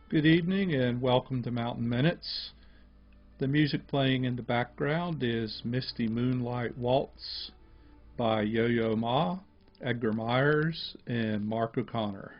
Good evening and welcome to Mountain Minutes. The music playing in the background is Misty Moonlight Waltz by Yo-Yo Ma, Edgar Myers, and Mark O'Connor.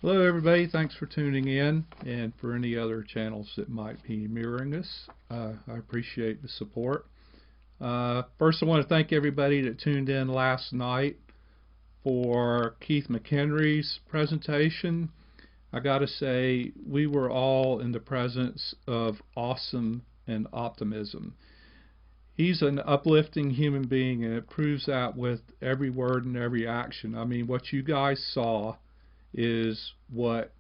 Hello everybody, thanks for tuning in, and for any other channels that might be mirroring us, I appreciate the support. First I want to thank everybody that tuned in last night for Keith McHenry's presentation. I gotta say, we were all in the presence of awesome and optimism. He's an uplifting human being, and it proves that with every word and every action. I mean, what you guys saw is what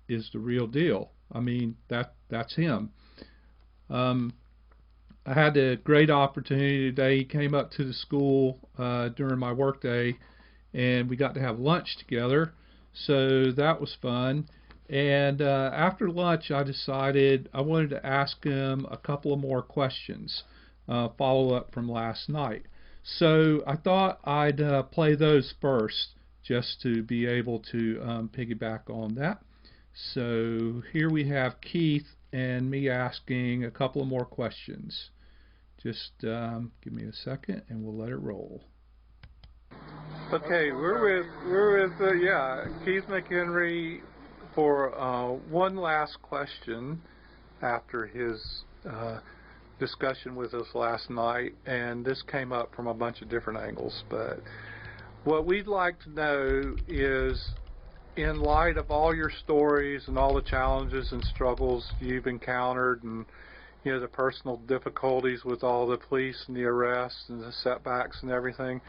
is the real deal. I mean, that's him. I had a great opportunity today. He came up to the school during my work day, and we got to have lunch together, so that was fun. And after lunch I decided I wanted to ask him a couple of more questions, follow up from last night. So I thought I'd play those first, just to be able to piggyback on that. So here we have Keith and me asking a couple of more questions. Just give me a second and we'll let it roll. Okay, we're with Keith McHenry for one last question after his discussion with us last night, and this came up from a bunch of different angles, but what we'd like to know is, in light of all your stories and all the challenges and struggles you've encountered, and the personal difficulties with all the police and the arrests and the setbacks and everything,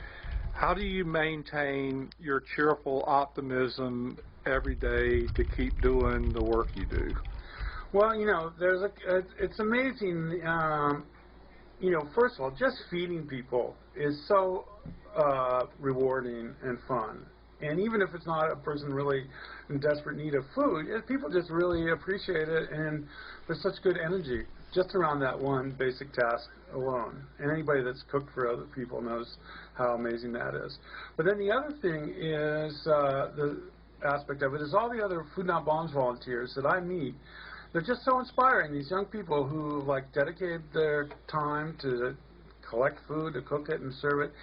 how do you maintain your cheerful optimism every day to keep doing the work you do? Well, it's amazing. First of all, just feeding people is so rewarding and fun. And even if it's not a person really in desperate need of food, people just really appreciate it, and there's such good energy just around that one basic task alone. And anybody that's cooked for other people knows how amazing that is. But then the other thing is, the aspect of it is all the other Food Not Bombs volunteers that I meet they're just so inspiring. These young people who like dedicate their time to collect food, to cook it and serve it,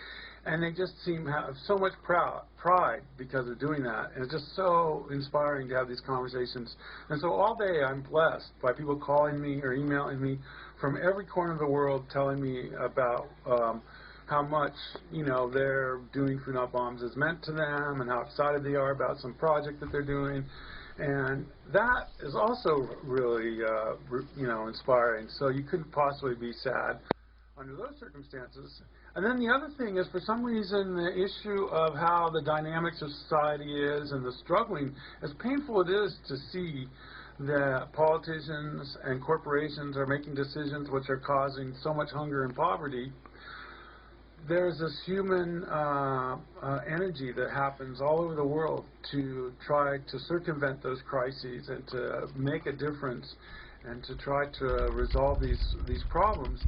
and they just seem to have so much pride because of doing that. And it's just so inspiring to have these conversations. And so all day I'm blessed by people calling me or emailing me from every corner of the world telling me about how much, they're doing Food Not Bombs has meant to them and how excited they are about some project that they're doing. And that is also really, inspiring. So you couldn't possibly be sad under those circumstances. And then the other thing is, for some reason, the issue of how the dynamics of society is and the struggling, as painful it is to see that politicians and corporations are making decisions which are causing so much hunger and poverty, there's this human energy that happens all over the world to try to circumvent those crises and to make a difference and to try to resolve these problems.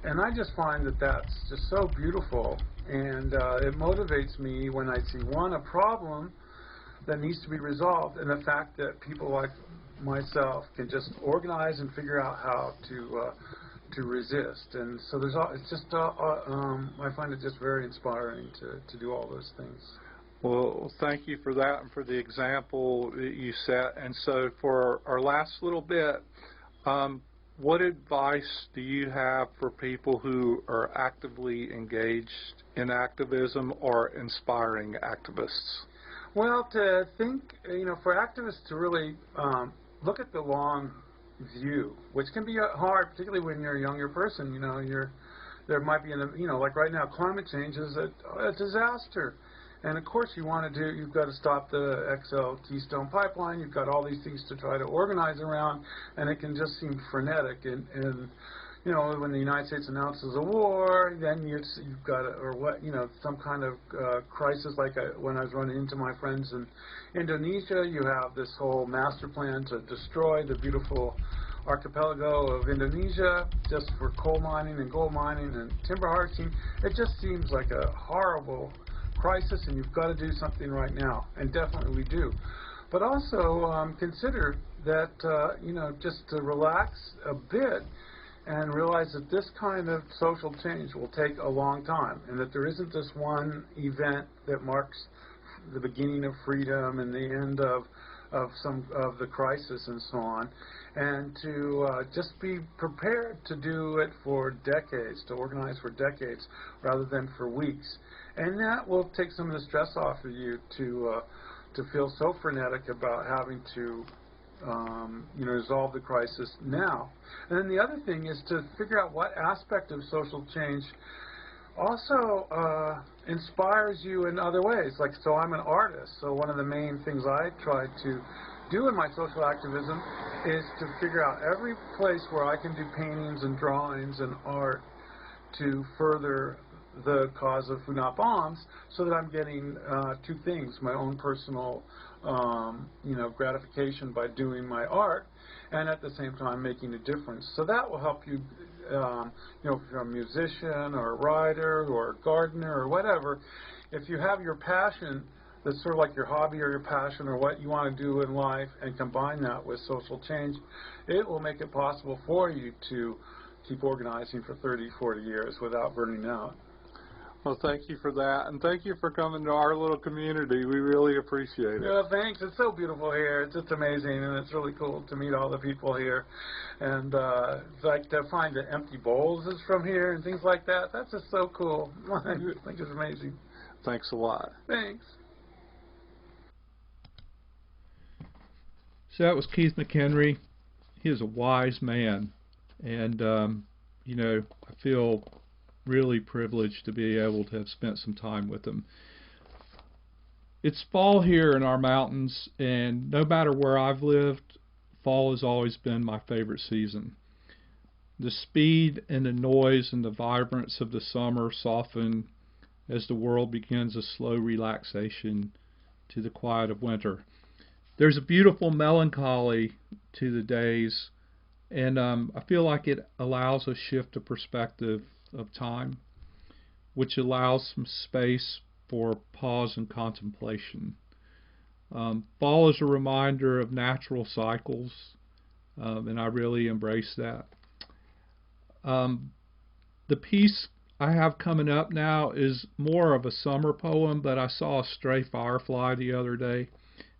And I just find that that's just so beautiful, and it motivates me when I see, one, a problem that needs to be resolved, and the fact that people like myself can just organize and figure out how to resist. And so it's just I find it just very inspiring to do all those things. Well, thank you for that and for the example that you set. And so for our last little bit, what advice do you have for people who are actively engaged in activism or inspiring activists? Well, to think, for activists to really look at the long view, which can be hard, particularly when you're a younger person. There might be, like right now, climate change is a disaster. And of course you've got to stop the XL Keystone Pipeline, you've got all these things to try to organize around, and it can just seem frenetic. And when the United States announces a war, then you've got some kind of crisis, like when I was running into my friends in Indonesia, you have this whole master plan to destroy the beautiful archipelago of Indonesia just for coal mining and gold mining and timber harvesting. It just seems like a horrible crisis, and you've got to do something right now, and definitely we do. But also consider that, just to relax a bit and realize that this kind of social change will take a long time, and that there isn't this one event that marks the beginning of freedom and the end of some of the crisis and so on, and to just be prepared to do it for decades, to organize for decades rather than for weeks. And that will take some of the stress off of you to feel so frenetic about having to resolve the crisis now. And then the other thing is to figure out what aspect of social change also inspires you in other ways. Like, so I'm an artist, so one of the main things I try to do in my social activism is to figure out every place where I can do paintings and drawings and art to further the cause of Food Not Bombs, so that I'm getting two things: my own personal gratification by doing my art, and at the same time making a difference. So that will help you, if you're a musician or a writer or a gardener or whatever, if you have your passion that's sort of like your hobby or your passion or what you want to do in life, and combine that with social change, it will make it possible for you to keep organizing for 30, 40 years without burning out. Well, thank you for that, and thank you for coming to our little community. We really appreciate it. Yeah, thanks. It's so beautiful here. It's just amazing, and it's really cool to meet all the people here. And like to find the empty bowls is from here and things like that. That's just so cool. I think it's amazing. Thanks a lot. Thanks. So that was Keith McHenry. He is a wise man, and I feel really privileged to be able to have spent some time with him. It's fall here in our mountains, and no matter where I've lived, fall has always been my favorite season. The speed and the noise and the vibrance of the summer soften as the world begins a slow relaxation to the quiet of winter. There's a beautiful melancholy to the days, and I feel like it allows a shift of perspective of time, which allows some space for pause and contemplation. Fall is a reminder of natural cycles, and I really embrace that. The piece I have coming up now is more of a summer poem, but I saw a stray firefly the other day,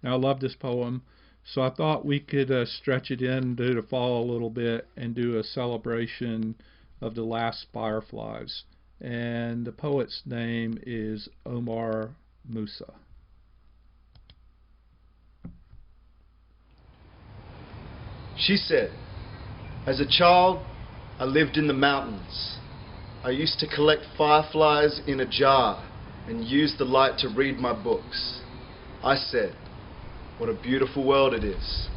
and I love this poem, so I thought we could stretch it into the fall a little bit and do a celebration of the last fireflies. And the poet's name is Omar Musa. She said, as a child, I lived in the mountains. I used to collect fireflies in a jar and use the light to read my books. I said, what a beautiful world it is.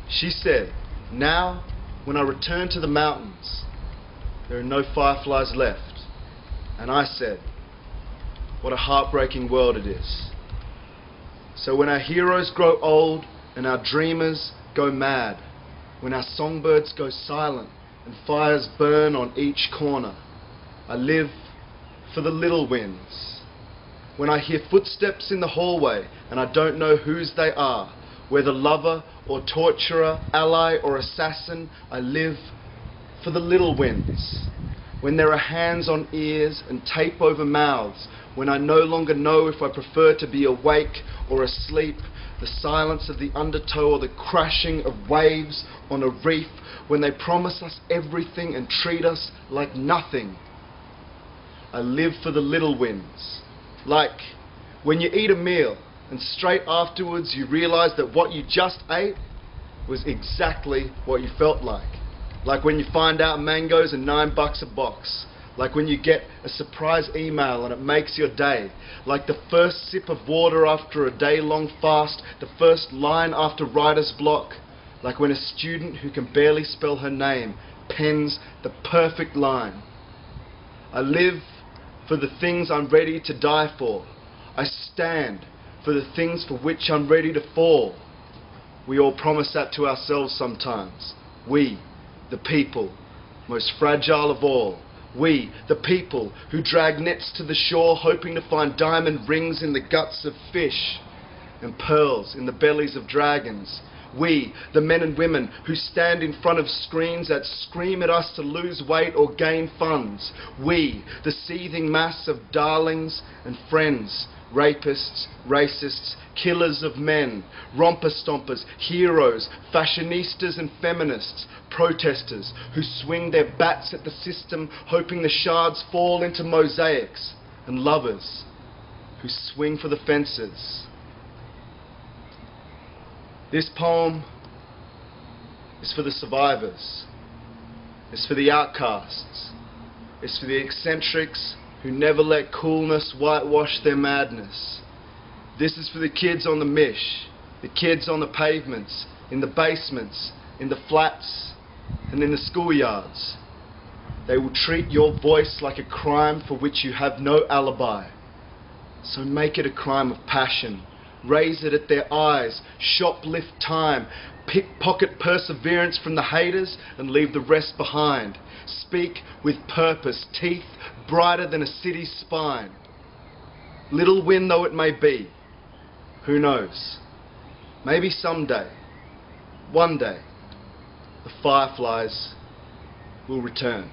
She said, now, when I return to the mountains, there are no fireflies left. And I said, what a heartbreaking world it is. So when our heroes grow old and our dreamers go mad, when our songbirds go silent and fires burn on each corner, I live for the little wins. When I hear footsteps in the hallway and I don't know whose they are, whether lover or torturer, ally or assassin, I live for the little wins. When there are hands on ears and tape over mouths, when I no longer know if I prefer to be awake or asleep, the silence of the undertow or the crashing of waves on a reef, when they promise us everything and treat us like nothing, I live for the little wins. Like when you eat a meal and straight afterwards you realize that what you just ate was exactly what you felt like. Like when you find out mangoes are $9 a box. Like when you get a surprise email and it makes your day. Like the first sip of water after a day-long fast, the first line after writer's block. Like when a student who can barely spell her name pens the perfect line. I live for the things I'm ready to die for. I stand for the things for which I'm ready to fall. We all promise that to ourselves sometimes. We, the people, most fragile of all. We, the people who drag nets to the shore hoping to find diamond rings in the guts of fish and pearls in the bellies of dragons. We, the men and women who stand in front of screens that scream at us to lose weight or gain funds. We, the seething mass of darlings and friends, rapists, racists, killers of men, romper stompers, heroes, fashionistas and feminists, protesters who swing their bats at the system hoping the shards fall into mosaics, and lovers who swing for the fences. This poem is for the survivors. It's for the outcasts. It's for the eccentrics who never let coolness whitewash their madness. This is for the kids on the mish, the kids on the pavements, in the basements, in the flats, and in the schoolyards. They will treat your voice like a crime for which you have no alibi. So make it a crime of passion. Raise it at their eyes, shoplift time, pickpocket perseverance from the haters and leave the rest behind. Speak with purpose, teeth brighter than a city's spine. Little win though it may be, who knows? Maybe someday, one day, the fireflies will return.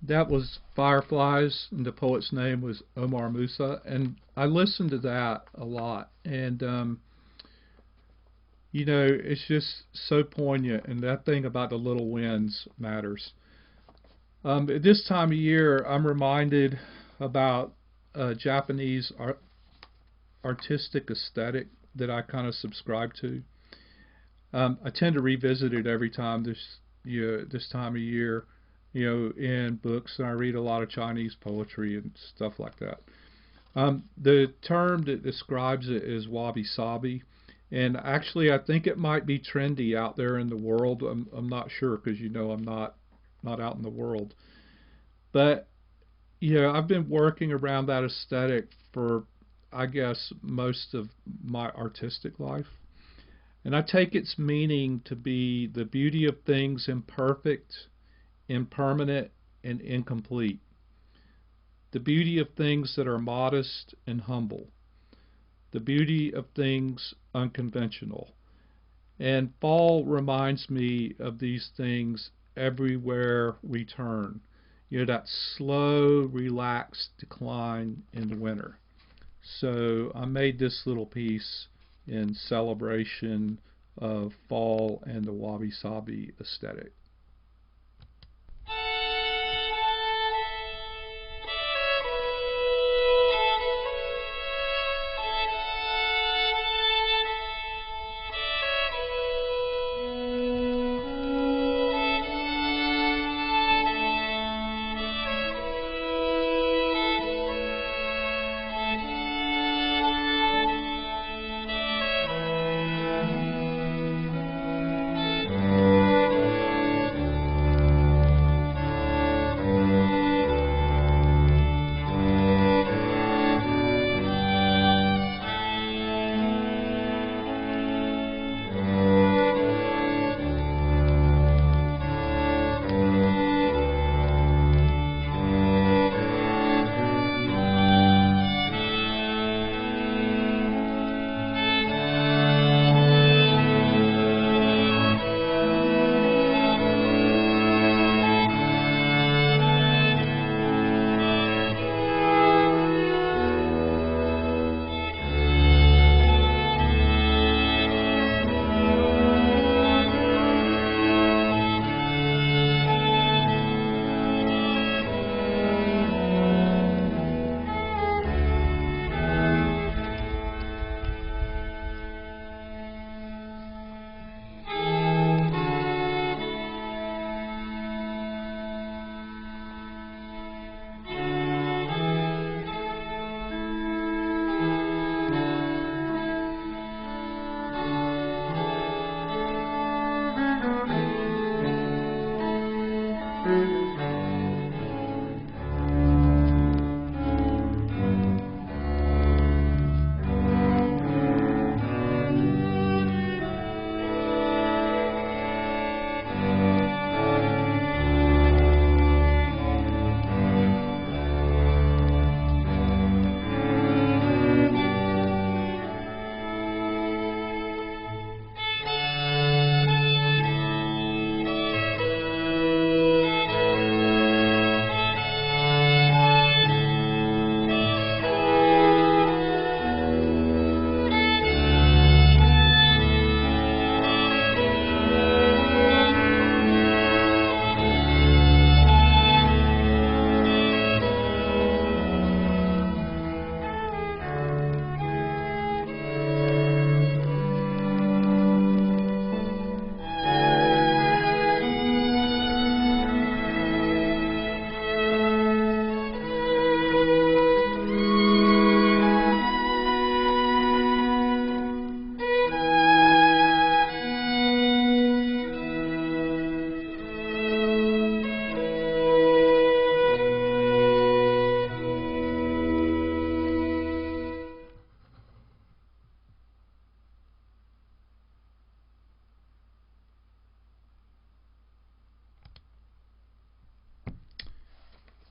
That was Fireflies, and the poet's name was Omar Musa, and I listened to that a lot, and it's just so poignant, and that thing about the little wins matters. At this time of year, I'm reminded about a Japanese artistic aesthetic that I kind of subscribe to. I tend to revisit it every time this time of year. In books, and I read a lot of Chinese poetry and stuff like that. The term that describes it is wabi-sabi, and actually I think it might be trendy out there in the world. I'm not sure because I'm not out in the world. But I've been working around that aesthetic for, I guess, most of my artistic life. And I take its meaning to be the beauty of things imperfect, impermanent, and incomplete. the beauty of things that are modest and humble, the beauty of things unconventional. And fall reminds me of these things everywhere we turn. You know, that slow, relaxed decline in the winter. So I made this little piece in celebration of fall and the wabi-sabi aesthetic.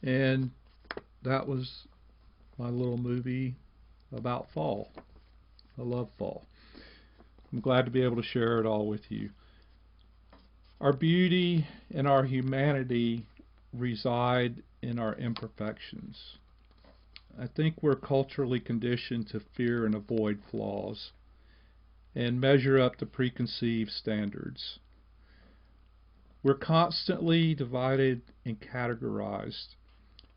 And that was my little movie about fall. I love fall. I'm glad to be able to share it all with you. Our beauty and our humanity reside in our imperfections. I think we're culturally conditioned to fear and avoid flaws and measure up to preconceived standards. We're constantly divided and categorized,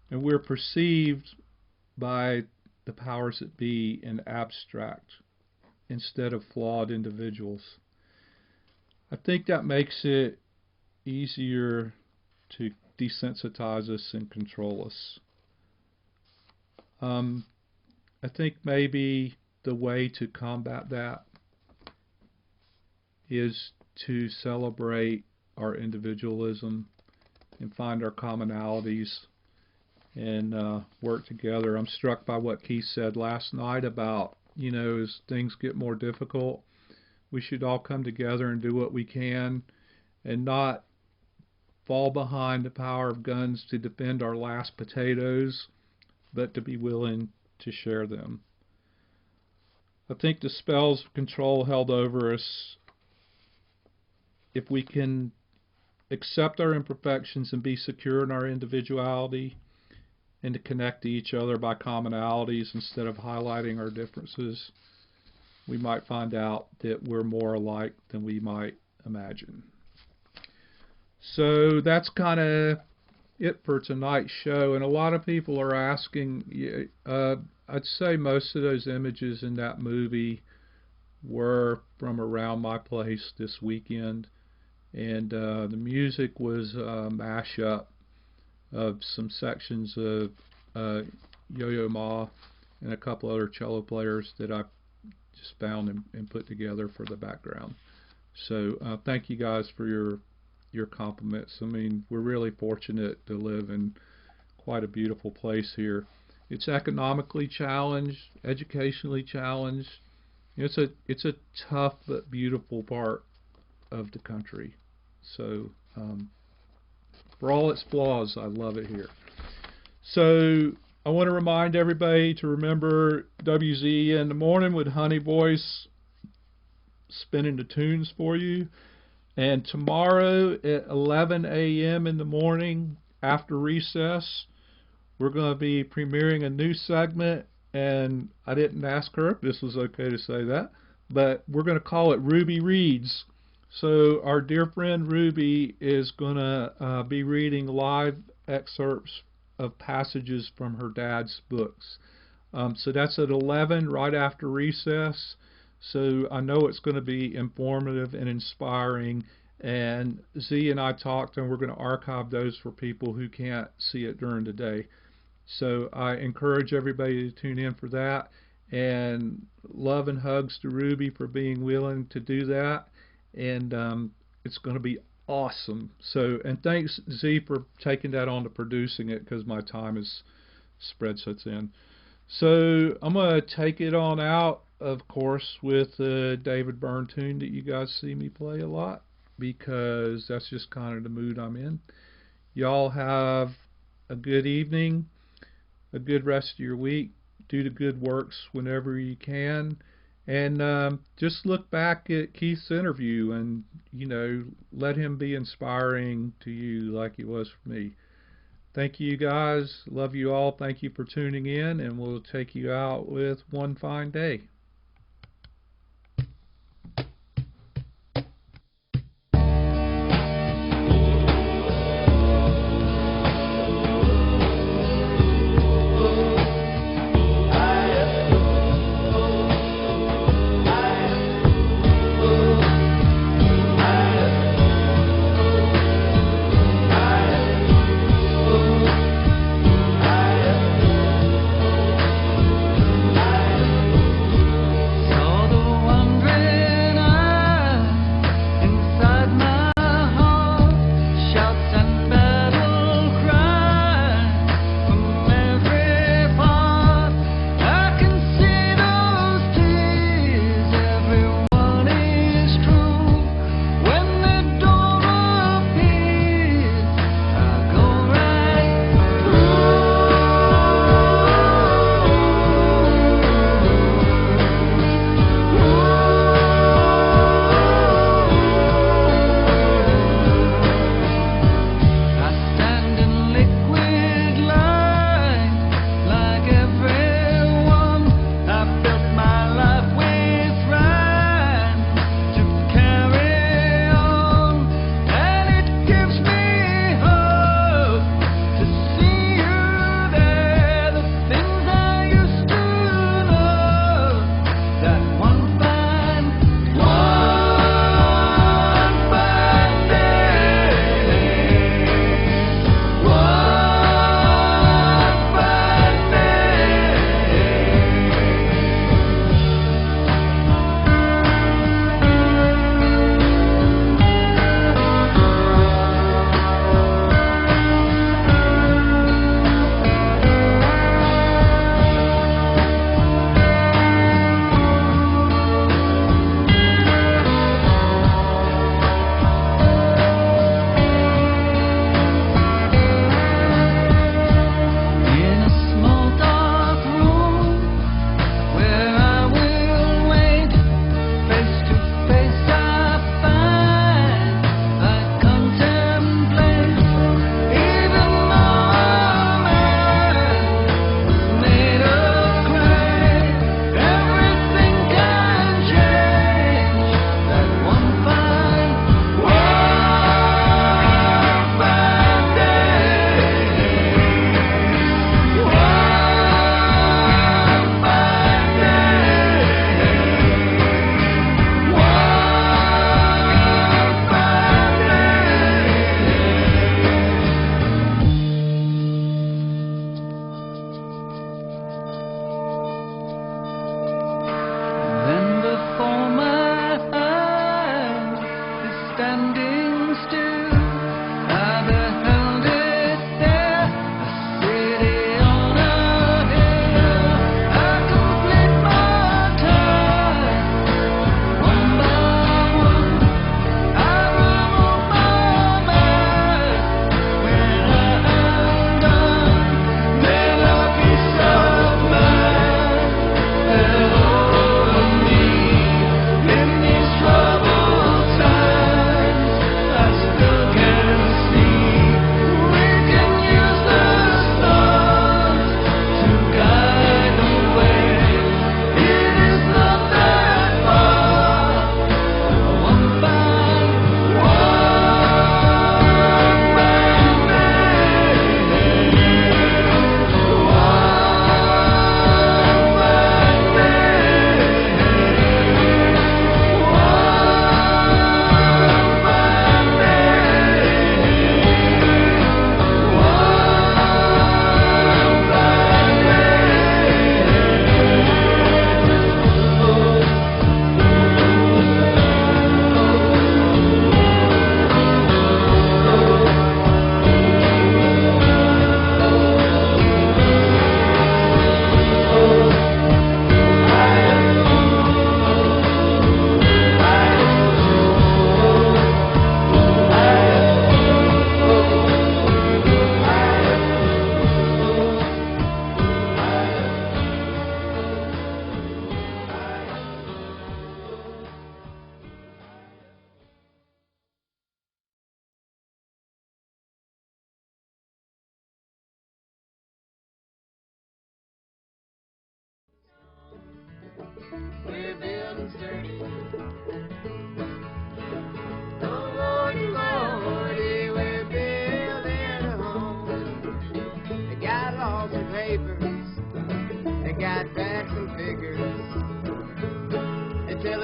and we're perceived by the powers that be in abstract instead of flawed individuals. I think that makes it easier to desensitize us and control us. I think maybe the way to combat that is to celebrate our individualism and find our commonalities and work together. I'm struck by what Keith said last night about, as things get more difficult, we should all come together and do what we can and not fall behind the power of guns to defend our last potatoes, but to be willing to share them. I think the spells of control held over us, if we can accept our imperfections and be secure in our individuality, and to connect to each other by commonalities instead of highlighting our differences, we might find out that we're more alike than we might imagine. So that's kind of it for tonight's show. And a lot of people are asking, I'd say most of those images in that movie were from around my place this weekend. And the music was a mashup of some sections of Yo-Yo Ma and a couple other cello players that I just found and put together for the background. So thank you guys for your compliments. I mean, we're really fortunate to live in quite a beautiful place here. It's economically challenged, educationally challenged. It's a tough but beautiful part of the country. So for all its flaws, I love it here. So I want to remind everybody to remember WZ in the morning with Honey Voice spinning the tunes for you. And tomorrow at 11 a.m. in the morning after recess, we're going to be premiering a new segment. And I didn't ask her if this was okay to say that, but we're going to call it Ruby Reads. So our dear friend Ruby is going to be reading live excerpts of passages from her dad's books. So that's at 11, right after recess. So I know it's going to be informative and inspiring. And Z and I talked, and we're going to archive those for people who can't see it during the day. So I encourage everybody to tune in for that. And love and hugs to Ruby for being willing to do that. And it's going to be awesome. So, and thanks Z for taking that on to producing it, because my time is spread so thin. So I'm going to take it on out, of course, with the David Byrne tune that you guys see me play a lot, because that's just kind of the mood I'm in. Y'all have a good evening, a good rest of your week. Do the good works whenever you can. And just look back at Keith's interview and, let him be inspiring to you like he was for me. Thank you guys. Love you all. Thank you for tuning in, and we'll take you out with One Fine Day.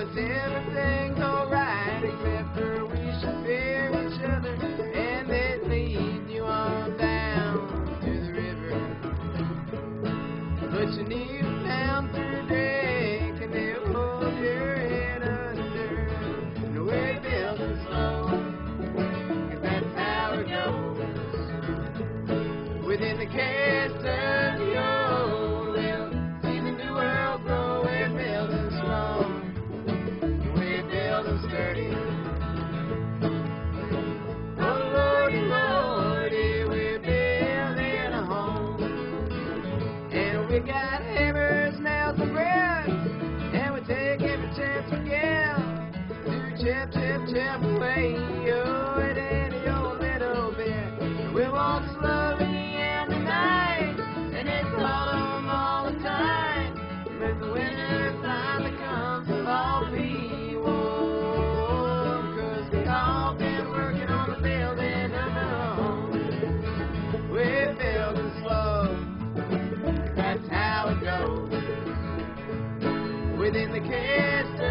us everything's alright, except for we should fear each other, and then lead you on down to the river. Put your knees down through drink, and they'll hold your head under. And we're building slow, 'cause that's how it goes. Within the cast of the old, we'll see the new world grow. We're building strong, we're building sturdy. Oh Lordy, Lordy, we're building a home. And we got hammers, nails, and bricks, and we take every chance we get to chip, chip, chip away. Oh, at any old little bit. We walk slowly in the night, and it's autumn all the time. But the winter finally comes, we'll all be warm, 'cause we all been working on the building of our home. We're building slow, that's how it goes. Within the cast